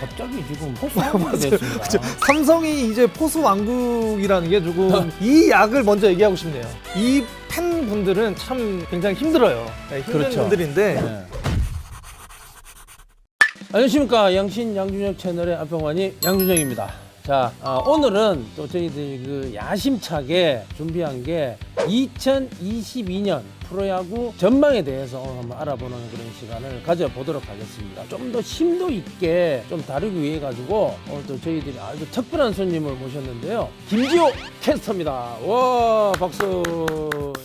갑자기 지금 포수왕국이 됐습니다. 그쵸. 삼성이 이제 포수 왕국이라는 게 조금 이 약을 먼저 얘기하고 싶네요. 이 팬분들은 참 굉장히 힘들어요. 네, 힘든 그렇죠. 분들인데 네. 안녕하십니까. 양신 양준혁 채널의 안평환이 양준혁입니다. 자, 오늘은 또 저희들이 그 야심차게 준비한 게 2022년 프로야구 전망에 대해서 오늘 한번 알아보는 그런 시간을 가져보도록 하겠습니다. 좀 더 심도 있게 좀 다루기 위해 가지고 오늘 또 저희들이 아주 특별한 손님을 모셨는데요. 김지호 캐스터입니다. 와, 박수.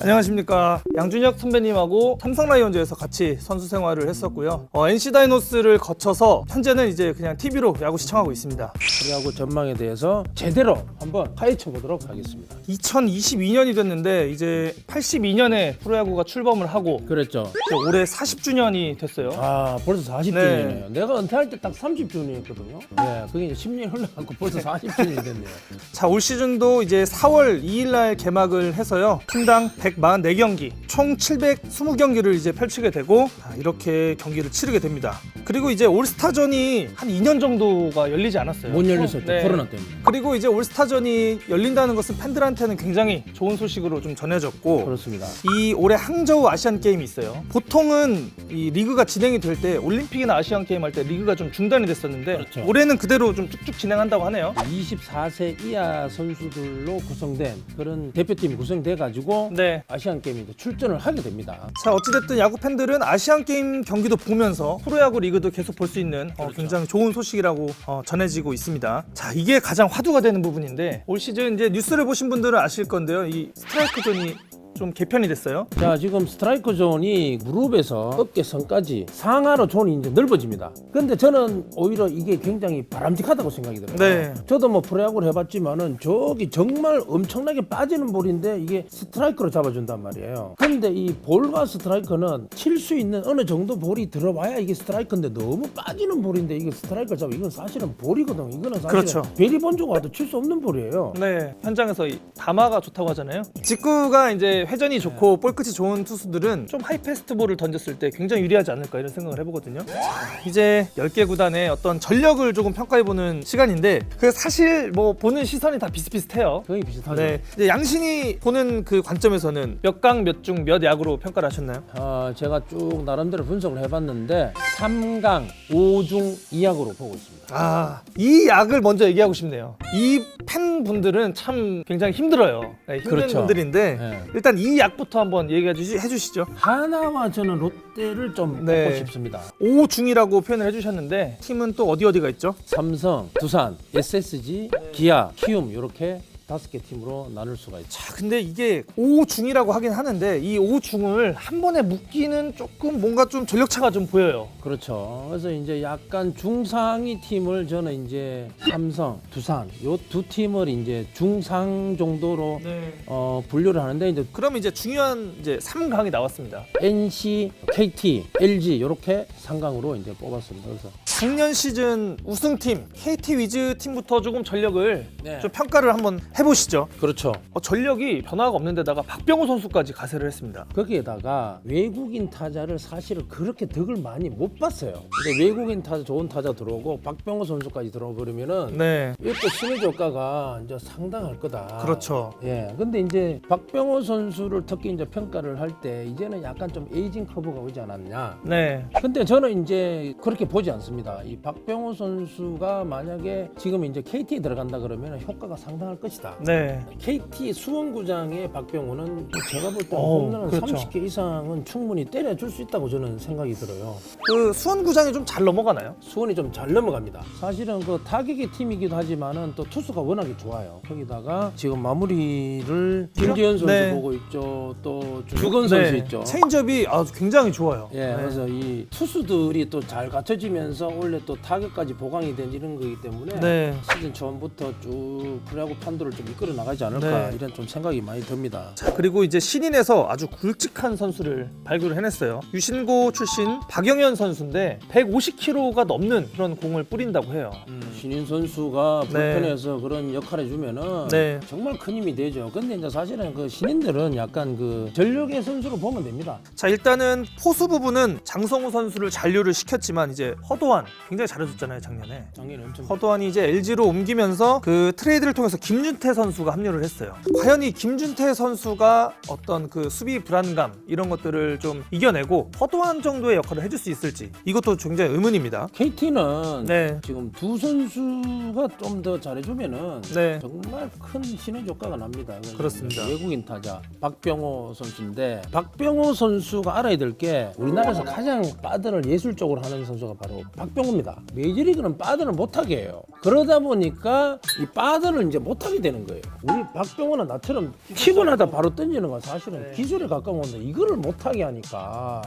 안녕하십니까. 양준혁 선배님하고 삼성 라이온즈에서 같이 선수 생활을 했었고요. NC 다이노스를 거쳐서 현재는 이제 그냥 TV로 야구 시청하고 있습니다. 프로야구 전망에 대해서 제대로 한번 파헤쳐 보도록 하겠습니다. 2022년이 됐는데 이제 82년에 프로야구가 출범을 하고 그랬죠. 올해 40주년이 됐어요. 아, 벌써 40주년이네요. 네. 내가 은퇴할 때 딱 30주년이었거든요. 네, 그게 이제 10년이 흘러가고 벌써 40주년이 됐네요. 자, 올 시즌도 이제 4월 2일 날 개막을 해서요. 팀당 144경기, 총 720경기를 이제 펼치게 되고 이렇게 경기를 치르게 됩니다. 그리고 이제 올스타전이 한 2년 정도가 열리지 않았어요. 못 열렸었죠. 네. 코로나 때문에. 그리고 이제 올스타전이 열린다는 것은 팬들한테는 굉장히 좋은 소식으로 좀 전해졌고 그렇습니다. 이 올해 항저우 아시안 게임이 있어요. 보통은 이 리그가 진행이 될 때 올림픽이나 아시안 게임 할 때 리그가 좀 중단이 됐었는데 그렇죠. 올해는 그대로 좀 쭉쭉 진행한다고 하네요. 24세 이하 선수들로 구성된 그런 대표팀이 구성돼 가지고 네. 아시안 게임에 출전을 하게 됩니다. 자, 어찌됐든 야구 팬들은 아시안 게임 경기도 보면서 프로야구 리그도 계속 볼 수 있는 그렇죠. 굉장히 좋은 소식이라고 전해지고 있습니다. 자, 이게 가장 화두가 되는 부분인데 올 시즌 이제 뉴스를 보신 분들은 아실 건데요. 이 스트라이크 존이 좀 개편이 됐어요. 자, 지금 스트라이크 존이 무릎에서 어깨선까지 상하로 존이 이제 넓어집니다. 근데 저는 오히려 이게 굉장히 바람직하다고 생각이 들어요. 네. 저도 뭐 프로야구를 해봤지만은 저기 정말 엄청나게 빠지는 볼인데 이게 스트라이크로 잡아준단 말이에요. 근데 이 볼과 스트라이크는 칠 수 있는 어느 정도 볼이 들어와야 이게 스트라이크인데 너무 빠지는 볼인데 이게 스트라이크를 잡아 이건 사실은 볼이거든요. 이거는 사실 그렇죠. 베리 본조가 와도 칠 수 없는 볼이에요. 네, 현장에서 이 담화가 좋다고 하잖아요. 직구가 이제 회전이 좋고 볼 끝이 좋은 투수들은 좀 하이패스트 볼을 던졌을 때 굉장히 유리하지 않을까 이런 생각을 해보거든요. 자, 이제 10개 구단의 어떤 전력을 조금 평가해보는 시간인데 그 사실 뭐 보는 시선이 다 비슷비슷해요. 거의 비슷하죠. 네, 이제 양신이 보는 그 관점에서는 몇 강 몇 중 몇 야구로 평가를 하셨나요? 제가 쭉 나름대로 분석을 해봤는데 3강 5중 2약으로 보고 있습니다. 이 약을 먼저 얘기하고 싶네요. 이 팬분들은 참 굉장히 힘들어요. 네, 힘든 그렇죠. 분들인데 네. 일단 이 약부터 한번 얘기해 주시죠. 하나와 저는 롯데를 좀 네. 뽑고 싶습니다. 5중이라고 표현을 해주셨는데 팀은 또 어디가 있죠? 삼성, 두산, SSG, 기아, 키움 이렇게 5개 팀으로 나눌 수가 있죠. 자, 근데 이게 5중이라고 하긴 하는데 이 5중을 한 번에 묶기는 조금 뭔가 좀 전력차가 좀 보여요. 그렇죠. 그래서 이제 약간 중상위 팀을 저는 이제 삼성, 두산 요 두 팀을 이제 중상 정도로 네. 분류를 하는데 이제 그럼 이제 중요한 이제 3강이 나왔습니다. NC, KT, LG 이렇게 3강으로 이제 뽑았습니다. 그래서 작년 시즌 우승팀 KT 위즈 팀부터 조금 전력을 네. 좀 평가를 한번 해보시죠. 그렇죠. 전력이 변화가 없는데다가 박병호 선수까지 가세를 했습니다. 거기에다가 외국인 타자를 사실은 그렇게 덕을 많이 못 봤어요. 근데 외국인 타자 좋은 타자 들어오고 박병호 선수까지 들어와 버리면은 네, 이것도 시너지 효과가 이제 상당할 거다. 그렇죠. 예. 근데 이제 박병호 선수를 특히 이제 평가를 할 때 이제는 약간 좀 에이징 커브가 오지 않았냐. 네, 근데 저는 이제 그렇게 보지 않습니다. 이 박병호 선수가 만약에 지금 이제 KT에 들어간다 그러면 효과가 상당할 것이다. 네. KT 수원구장의 박병호는 제가 볼 때 오, 홈런은 그렇죠. 30개 이상은 충분히 때려줄 수 있다고 저는 생각이 들어요. 그 수원구장이 좀 잘 넘어가나요? 수원이 좀 잘 넘어갑니다. 사실은 그 타격의 팀이기도 하지만은 또 투수가 워낙에 좋아요. 거기다가 지금 마무리를 김지현 선수 네. 보고 있죠. 또 주건 선수 있죠. 체인지업이 굉장히 좋아요. 예, 그래서 이 투수들이 또 잘 갖춰지면서 원래 또 타격까지 보강이 된 이런 거기 때문에 네. 시즌 처음부터 쭉 프로야구 판도를 좀 이끌어 나가지 않을까 네. 이런 좀 생각이 많이 듭니다. 자, 그리고 이제 신인에서 아주 굵직한 선수를 발굴을 해냈어요. 유신고 출신 박영현 선수인데 150kg가 넘는 그런 공을 뿌린다고 해요. 신인 선수가 불펜에서 그런 역할을 해주면은 네. 정말 큰 힘이 되죠. 근데 이제 사실은 그 신인들은 약간 그 전력의 선수로 보면 됩니다. 자, 일단은 포수 부분은 장성우 선수를 잔류를 시켰지만 이제 허도한 굉장히 잘해줬잖아요, 작년에. 작년에 엄청 허도한이 이제 LG로 옮기면서 그 트레이드를 통해서 김준태 선수가 합류를 했어요. 과연 이 김준태 선수가 어떤 그 수비 불안감 이런 것들을 좀 이겨내고 허도한 정도의 역할을 해줄 수 있을지 이것도 굉장히 의문입니다. KT는 네. 지금 두 선수가 좀 더 잘해주면은 네. 정말 큰 신의 효과가 납니다. 그렇습니다. 외국인 타자 박병호 선수인데 박병호 선수가 알아야 될 게 우리나라에서 가장 빠드를 예술적으로 하는 선수가 바로 박병호입니다. 메이저리그는 빠드를 못하게 해요. 그러다 보니까 이 빠드를 이제 못하게 되는 거예요. 우리 박병호는 나처럼 팁을 하다 바로 던지는 건 사실은 기술에 가까운 건데 이거를 못하게 하니까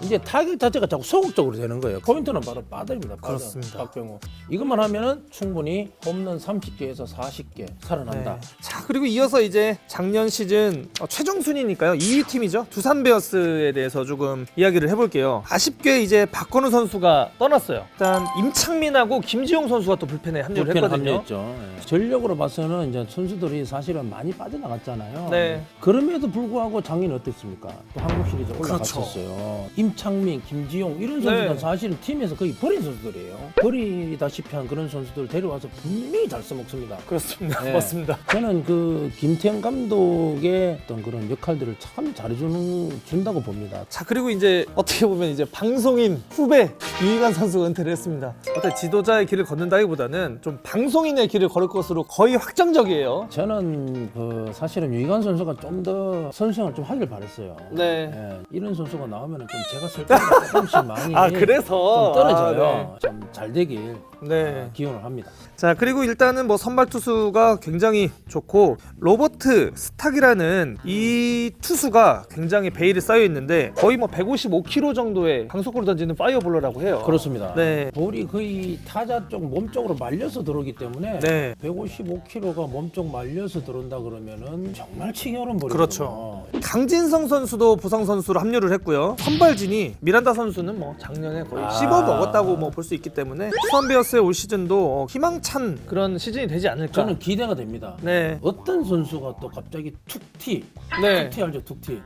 이제 타격 자체가 자꾸 소극적으로 되는 거예요. 포인트는 바로 빠드입니다. 빠드. 그렇습니다. 박병호. 이것만 하면은 충분히 홈런 30개에서 40개 살아난다. 네. 자, 그리고 이어서 이제 작년 시즌 최종 순위니까요. 2위 팀이죠. 두산 베어스에 대해서 조금 이야기를 해볼게요. 아쉽게 이제 박건우 선수가 떠났어요. 일단 임창민하고 김지용 선수가 또 불펜에 합류를 불펜 했거든요. 합류했죠. 예. 전력으로 봐서는 이제 선수들이 사실은 많이 빠져나갔잖아요. 네. 그럼에도 불구하고 작년에 어땠습니까? 또 한국 시리즈 그렇죠. 올라갔었어요. 임창민, 김지용 이런 선수들은 네. 사실은 팀에서 거의 버린 선수들이에요. 버리다시피 한 그런 선수들 데려와서 분명히 잘 써먹습니다. 그렇습니다. 네. 맞습니다. 저는 그 김태형 감독의 어떤 그런 역할들을 참 잘해준다고 봅니다. 자, 그리고 이제 어떻게 보면 이제 방송인 후배 유희관 선수가 은퇴를 했습니다. 어떤 지도자의 길을 걷는다기보다는 좀 방송인의 길을 걸을 것으로 거의 확정적이에요. 저는 그 사실은 유희관 선수가 좀 더 선수생활 좀 하길 바랬어요. 네. 예, 이런 선수가 나오면 좀 제가 쓸 때가 조금씩 많이 아, 그래서 좀 떨어져요. 아, 좀 잘 되길 네. 기원을 합니다. 자, 그리고 일단은 뭐 선발 투수가 굉장히 좋고 로버트 스탁이라는 이 투수가 굉장히 베일에 쌓여 있는데 거의 뭐 155km 정도의 강속구를 던지는 파이어볼러라고 해요. 그렇습니다. 네. 볼이 거의 타자 쪽 몸쪽으로 말려서 들어오기 때문에 네. 155km가 몸쪽 말려서 들어온다 그러면은 정말 치기 어려운 볼이거든요. 그렇죠. 강진성 선수도 부상 선수로 합류를 했고요. 선발진이 미란다 선수는 뭐 작년에 거의 씹어 먹었다고 뭐 볼 수 있기 때문에 수원 베어스의 올 시즌도 희망찬 그런 시즌이 되지 않을까. 저는 기대가 됩니다. 네. 어떤 선수가 또 갑자기 툭튀 네. 알죠? 툭튀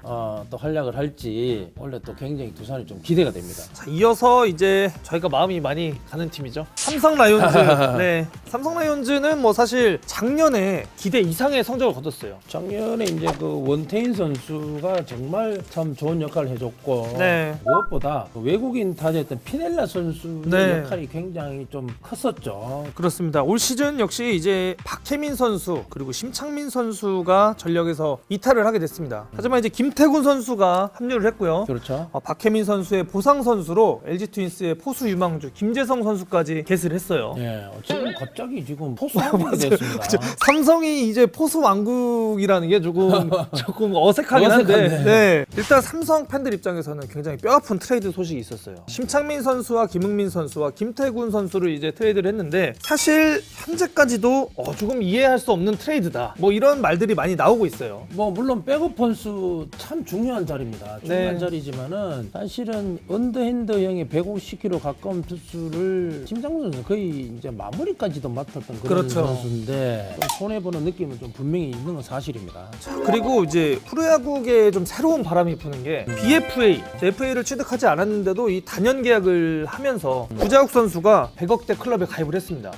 또 활약을 할지 원래 또 굉장히 두산이 좀 기대가 됩니다. 자, 이어서 이제 저희가 마음이 많이 가는 팀이죠. 삼성 라이온즈. 네. 삼성 라이온즈는 뭐 사실 작년에 기대 이상의 성적을 거뒀어요. 작년에 이제 그 원태인 선수가 정말 참 좋은 역할을 해줬고 네. 무엇보다 그 외국인 타자였던 피넬라 선수의 네. 역할이 굉장히 좀 컸었죠. 그렇습니다. 올 시즌 역시 이제 박혜민 선수 그리고 심창민 선수가 전력에서 이탈을 하게 됐습니다. 하지만 이제 김태군 선수가 합류를 했고요. 그렇죠. 박혜민 선수의 보상 선수로 LG 트윈스의 포수 유망주 김재성 선수까지 개스를 했어요. 예, 지금 갑자기 지금 포수 왕국이 됐습니다. 삼성이 이제 포수 왕국이라는 게 조금 어색하긴 한데 어색한데. 네. 일단 삼성 팬들 입장에서는 굉장히 뼈아픈 트레이드 소식이 있었어요. 심창민 선수와 김흥민 선수와 김태군 선수를 이제 트레이드를 했는데 사실 현재까지도 조금 이해할 수 없는 트레이드다 뭐 이런 말들이 많이 나오고 있어요. 뭐 물론 백업 선수 참 중요한 자리입니다. 중요한 네. 자리지만은 사실은 언더핸드형의 150km 가까운 투수를 심상준 선수 거의 이제 마무리까지도 맡았던 그런 그렇죠. 선수인데 좀 손해보는 느낌은 좀 분명히 있는 건 사실입니다. 그리고 이제 프로야구계에 좀 새로운 바람이 부는 게 BFA, FA를 취득하지 않았는데도 이 단연 계약을 하면서 구자욱 선수가 100억대 클럽에 가입을 했습니다.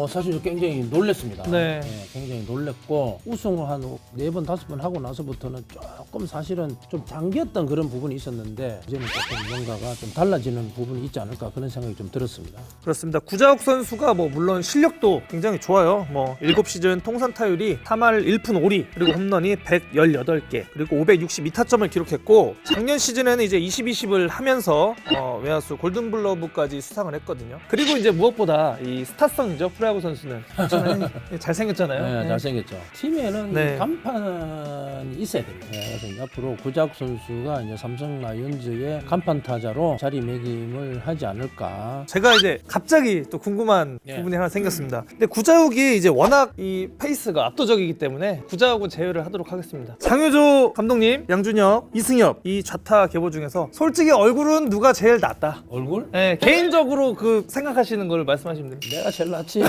사실 굉장히 놀랬습니다. 네. 굉장히 놀랬고 우승을 한 4번, 5번 하고 나서부터는 조금 사실은 좀 잠겼던 그런 부분이 있었는데 이제는 조금 뭔가가 좀 달라지는 부분이 있지 않을까 그런 생각이 좀 들었습니다. 그렇습니다. 구자욱 선수가 뭐 물론 실력도 굉장히 좋아요. 뭐 7시즌 통산 타율이 3할 1푼 5리 그리고 홈런이 118개 그리고 562타점을 기록했고 작년 시즌에는 이제 20-20을 하면서 외야수 골든글러브까지 수상을 했거든요. 그리고 이제 무엇보다 이 스타성이죠. 프로야구 선수는 잘생겼잖아요. 네, 잘생겼죠. 팀에는 네. 간판이 있어야 됩니다. 그래서 이제 앞으로 구자욱 선수가 이제 삼성 라이온즈의 간판 타자로 자리매김을 하지 않을까. 제가 이제 갑자기 또 궁금한 예. 부분이 하나 생겼습니다. 근데 구자욱이 이제 워낙 이 페이스가 압도적이기 때문에 구자욱은 제외를 하도록 하겠습니다. 장효조 감독님, 양준혁, 이승엽 이 좌타 계보 중에서 솔직히 얼굴은 누가 제일 낫다? 얼굴? 네, 개인적으로 그 생각하시는 걸 말씀하시면 됩니다. 내가 제일 낫지.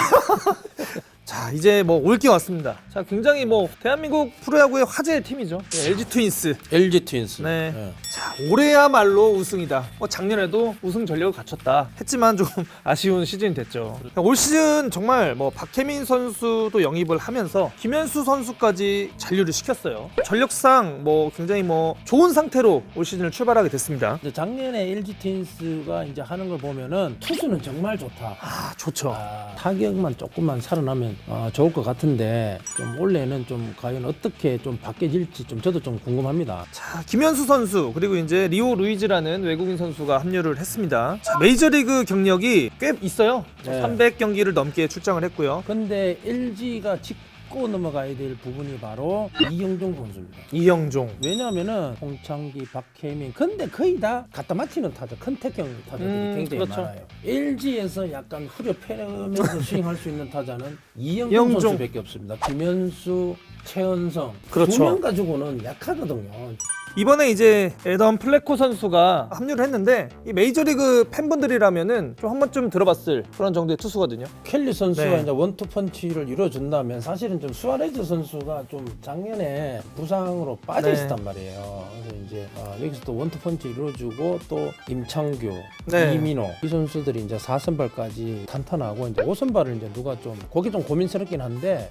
자, 이제 뭐 올 게 왔습니다. 자, 굉장히 뭐 대한민국 프로야구의 화제의 팀이죠. LG 트윈스. LG 트윈스. 네. 예. 자, 올해야말로 우승이다. 작년에도 우승 전력을 갖췄다. 했지만 좀 아쉬운 시즌이 됐죠. 올 시즌 정말 뭐 박혜민 선수도 영입을 하면서 김현수 선수까지 잔류를 시켰어요. 전력상 뭐 굉장히 뭐 좋은 상태로 올 시즌을 출발하게 됐습니다. 이제 작년에 LG 트윈스가 이제 하는 걸 보면은 투수는 정말 좋다. 아, 좋죠. 타격만 조금만 살아나면 좋을 것 같은데 좀 올해는 좀 과연 어떻게 좀 바뀌어질지 좀 저도 좀 궁금합니다. 자, 김현수 선수 그리고 이제 리오 루이즈라는 외국인 선수가 합류를 했습니다. 자, 메이저리그 경력이 꽤 있어요. 네. 300경기를 넘게 출장을 했고요. 근데 LG가 짚고 넘어가야 될 부분이 바로 이영종 선수입니다. 이영종. 왜냐하면은 홍창기, 박혜민 근데 거의 다 갖다 맞히는 타자, 컨택형 타자들이 굉장히 그렇죠. 많아요. LG에서 약간 후려 패면서 스윙할 수 있는 타자는 이영종 이영종. 선수밖에 없습니다. 김현수, 최은성 그렇죠. 두 명 가지고는 약하거든요. 이번에 이제 에던 플래코 선수가 합류를 했는데 이 메이저리그 팬분들이라면은 좀 한 번쯤 들어봤을 그런 정도의 투수거든요. 켈리 선수가 네. 이제 원투 펀치를 이뤄준다면 사실은 좀 수아레즈 선수가 좀 작년에 부상으로 빠져 네. 있었단 말이에요. 그래서 이제 여기서 또 원투 펀치 이뤄주고 또 임창규, 네. 이민호 이 선수들이 이제 4선발까지 탄탄하고 이제 5선발을 이제 누가 좀 그게 좀 고민스럽긴 한데.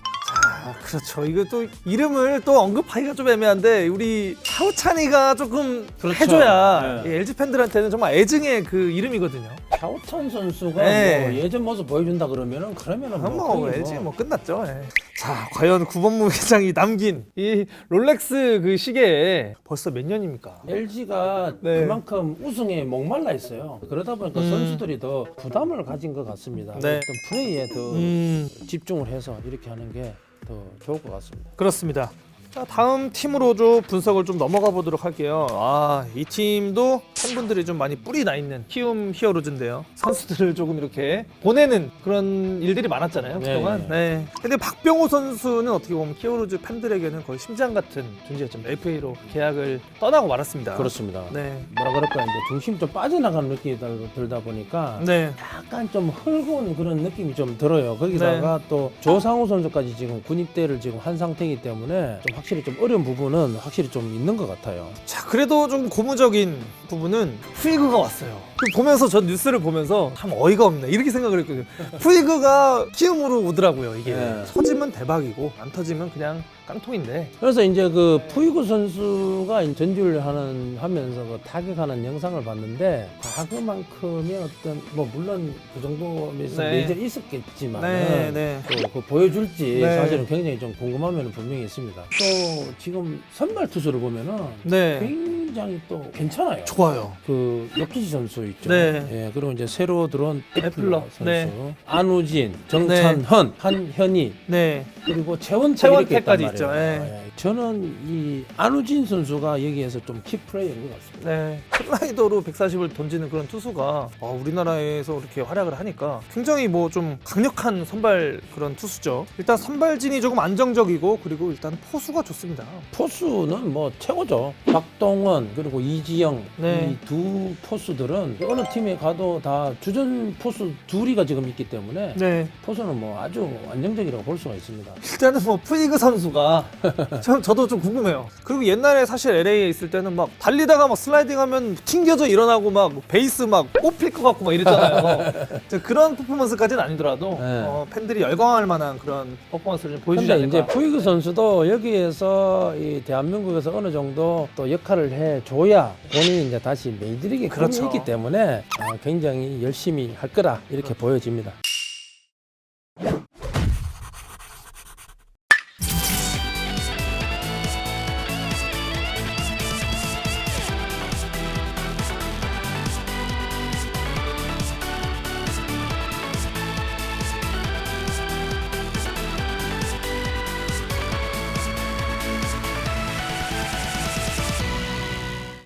아, 그렇죠. 이거 또 이름을 또 언급하기가 좀 애매한데 우리 차우찬이가 조금 그렇죠. 해줘야 네. 이 LG 팬들한테는 정말 애증의 그 이름이거든요. 차우찬 선수가 네. 뭐 예전 모습 보여준다 그러면은 뭐 거의 LG 뭐 끝났죠. 예. 자, 과연 구본무 회장이 남긴 이 롤렉스 그 시계에 벌써 몇 년입니까? LG가 네. 그만큼 우승에 목말라 있어요. 그러다 보니까 선수들이 더 부담을 가진 것 같습니다. 네. 어떤 플레이에 더 집중을 해서 이렇게 하는 게 더 좋을 것 같습니다. 그렇습니다. 자, 다음 팀으로 좀 분석을 좀 넘어가 보도록 할게요. 이 팀도 팬분들이 좀 많이 뿌리 나 있는 키움 히어로즈인데요. 선수들을 조금 이렇게 보내는 그런 일들이 많았잖아요. 네. 그동안. 네. 근데 박병호 선수는 어떻게 보면 히어로즈 팬들에게는 거의 심장 같은 존재였죠. FA로 계약을 떠나고 말았습니다. 그렇습니다. 네. 뭐라 그럴까 이제 중심 좀 빠져나가는 느낌이 들다 보니까 네. 약간 좀 헐거운 그런 느낌이 좀 들어요. 거기다가 또 조상우 선수까지 지금 군입대를 지금 한 상태이기 때문에 좀 확실히 좀 어려운 부분은 확실히 좀 있는 것 같아요. 자, 그래도 좀 고무적인 부분은 푸이그가 왔어요. 보면서 저 뉴스를 보면서 참 어이가 없네 이렇게 생각을 했거든요. 푸이그가 키움으로 오더라고요. 이게 네. 터지면 대박이고 안 터지면 그냥 깡통인데. 그래서 이제 그 푸이그 선수가 전주를 하면서 그 타격하는 영상을 봤는데 그만큼의 어떤 뭐 물론 그 정도면서 네. 메이저 있었겠지만 네. 또 그 보여줄지 네. 사실은 굉장히 좀 궁금하면 분명히 있습니다. 또 지금 선발 투수를 보면은 네. 굉장히 또 괜찮아요. 좋아요. 그 역기지 선수 있죠. 네. 예, 그리고 이제 새로 들어온 애플러 선수, 네. 안우진, 정찬헌, 한현희 네. 그리고 최원태 최원태까지 이렇게 있단 있죠. 말이에요. 예. 예. 저는 이 안우진 선수가 여기에서 좀 키플레이어인 것 같습니다. 네. 슬라이더로 140을 던지는 그런 투수가 우리나라에서 이렇게 활약을 하니까 굉장히 뭐 좀 강력한 선발 그런 투수죠. 일단 선발진이 조금 안정적이고 그리고 일단 포수가 좋습니다. 포수는 뭐 최고죠. 박동원 그리고 이지영 네. 이 두 포수들은 어느 팀에 가도 다 주전 포수 둘이가 지금 있기 때문에 네. 포수는 뭐 아주 안정적이라고 볼 수가 있습니다. 일단은 뭐 푸이그 선수가 저도 좀 궁금해요. 그리고 옛날에 사실 LA에 있을 때는 막 달리다가 막 슬라이딩하면 튕겨져 일어나고 막 베이스 막 꼽힐 것 같고 막 이랬잖아요. 그런 퍼포먼스까지는 아니더라도 네. 팬들이 열광할 만한 그런 퍼포먼스를 좀 보여주지 근데 않을까. 이제 푸이그 선수도 여기에서 이 대한민국에서 어느 정도 또 역할을 해줘야 본인이 이제 다시 메이저리그에 그렇죠. 있기 때문에 굉장히 열심히 할 거라 이렇게 보여집니다.